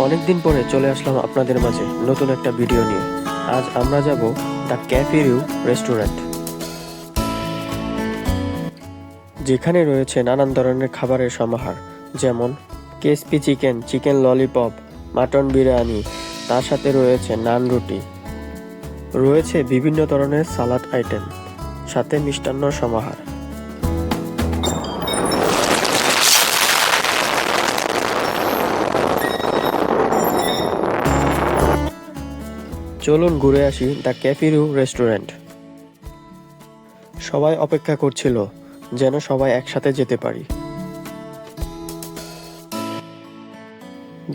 অনেকদিন পরে চলে আসলাম আপনাদের মাঝে নতুন একটা ভিডিও নিয়ে। আজ আমরা যাব দ্য ক্যাফে রিউ রেস্টুরেন্ট, যেখানে রয়েছে নানান ধরনের খাবারের সমাহার, যেমন KSP chicken, chicken lollipop, mutton biryani, তার সাথে রয়েছে নান রুটি, রয়েছে বিভিন্ন ধরনের সালাদ আইটেম, সাথে মিষ্টান্ন সমাহার। চলুন ঘুরে আসি দ্য ক্যাফে রিউ রেস্টুরেন্ট। সবাই অপেক্ষা করছিল যেন সবাই একসাথে যেতে পারি।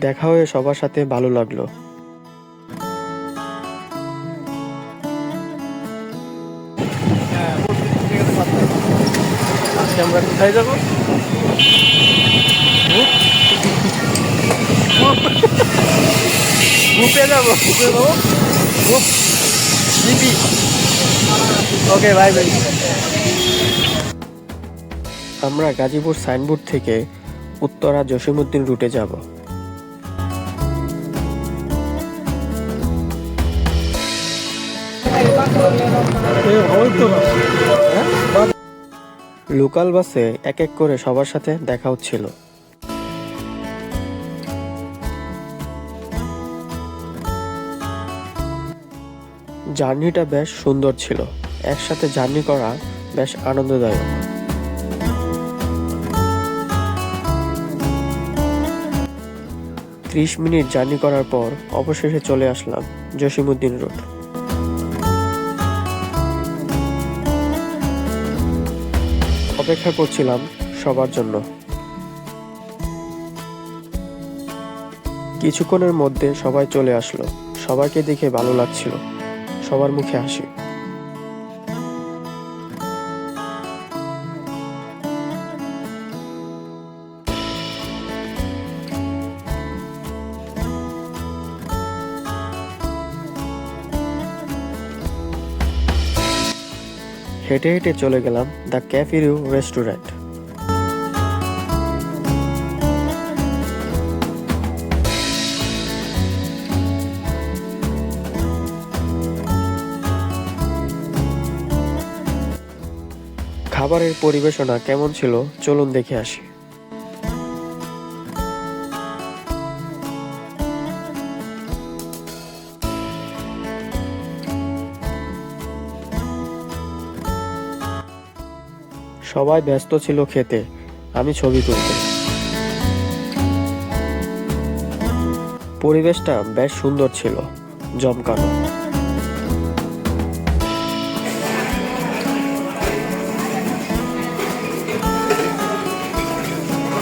দেখা হয়ে সবার সাথে ভালো লাগলো। আজকে আমরা কোথায় যাব? গ্রুপে যাবো। ওকে, বাই বাই। আমরা গাজীপুর সাইনবোর্ড থেকে উত্তরা জসিমউদ্দিন রুটে যাব। লোকাল বাসে এক এক করে সবার সাথে দেখা হচ্ছিল। জার্নিটা বেশ সুন্দর ছিল, একসাথে জার্নি করা বেশ আনন্দদায়ক। ত্রিশ মিনিট জার্নি করার পর অবশেষে চলে আসলাম জসিমউদ্দিন রোড। অপেক্ষা করছিলাম সবার জন্য। কিছুক্ষণের মধ্যে সবাই চলে আসলো। সবাইকে দেখে ভালো লাগছিল, সবার মুখে হাসি। হেঁটে হেঁটে চলে গেলাম দ্য ক্যাফে রিউ রেস্টুরেন্ট। খাবারের পরিবেশনা কেমন ছিল চলুন দেখে আসি। সবাই ব্যস্ত ছিল খেতে, আমি ছবি তুলতে। পরিবেশটা বেশ সুন্দর ছিল, জমকানো।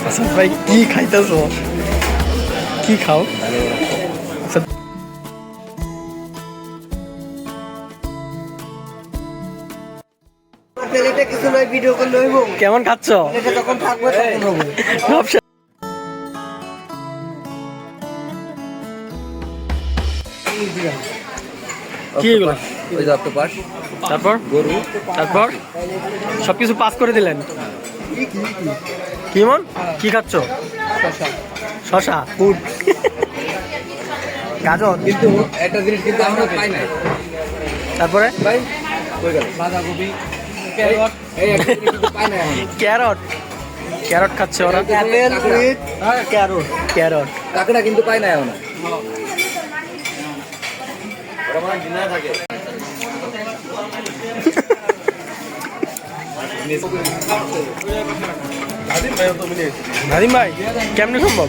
আচ্ছা ভাই, কি খাইতেছ? কি খাও? কেমন খাচ্ছ? তারপর গরু, তারপর সবকিছু পাস করে দিলেন। কি মন কি খাচ্ছ? শশা ফুড, গাজর। কিন্তু একটা জিনিস কিন্তু আমরা পাই না। তারপরে ভাই কই গেল? বাঁধাকপি, ক্যারট, এই একটা জিনিস কিন্তু পাই না। ক্যারট, ক্যারট খাচ্ছে ওরা। ক্যারট, ক্যারট কাকড়া কিন্তু পাই না এখন। ওরা মানে ডিনার থাকে। নাদিম ভাই, কেমনে সম্ভব?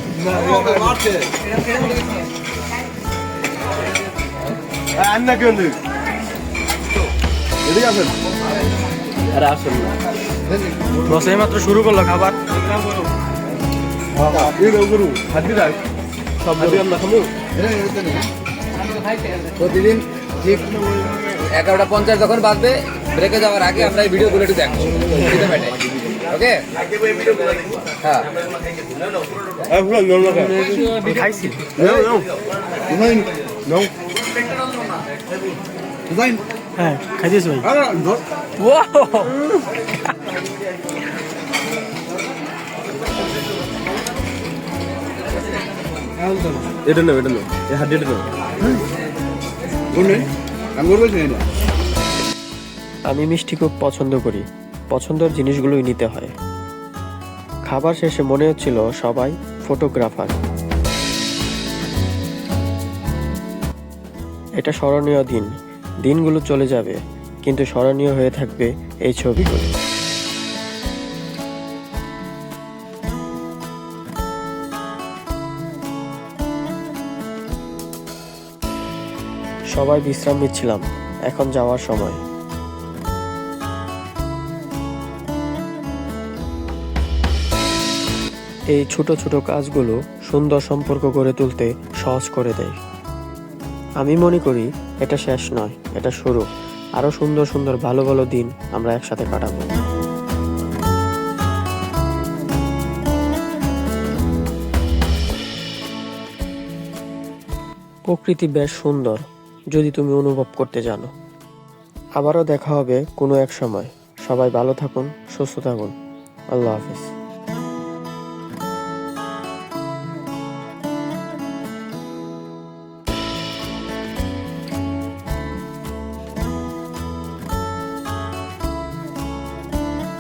বস মাত্র শুরু করলো খাবার। প্রতিদিন ঠিক 11:50 যখন বাজবে, ব্রেকে যাওয়ার আগে আমরা এই ভিডিওগুলো একটু দেখবো। ওকে, হ্যাঁ খাইছি। হ্যাঁ খাইছিস ভাই। এটা নাও এই হাড্ডিটা নাও। আমি মিষ্টি খুব পছন্দ করি, পছন্দের জিনিসগুলোই নিতে হয়। খাবার শেষে মনে হচ্ছিল সবাই ফটোগ্রাফার। এটা স্মরণীয় দিন, দিনগুলো চলে যাবে কিন্তু স্মরণীয় হয়ে থাকবে এই ছবিগুলো। সবাই বিশ্রাম নিচ্ছিলাম, এখন যাওয়ার সময়। এই ছোট ছোট কাজগুলো সুন্দর সম্পর্ক গড়ে তুলতে সহজ করে দেয়। আমি মনে করি এটা শেষ নয়, এটা শুরু। আরো সুন্দর সুন্দর ভালো ভালো দিন আমরা একসাথে কাটাবো। প্রকৃতি বেশ সুন্দর যদি তুমি অনুভব করতে জানো। আবারও দেখা হবে কোনো এক সময়। সবাই ভালো থাকুন, সুস্থ থাকুন। আল্লাহ হাফেজ।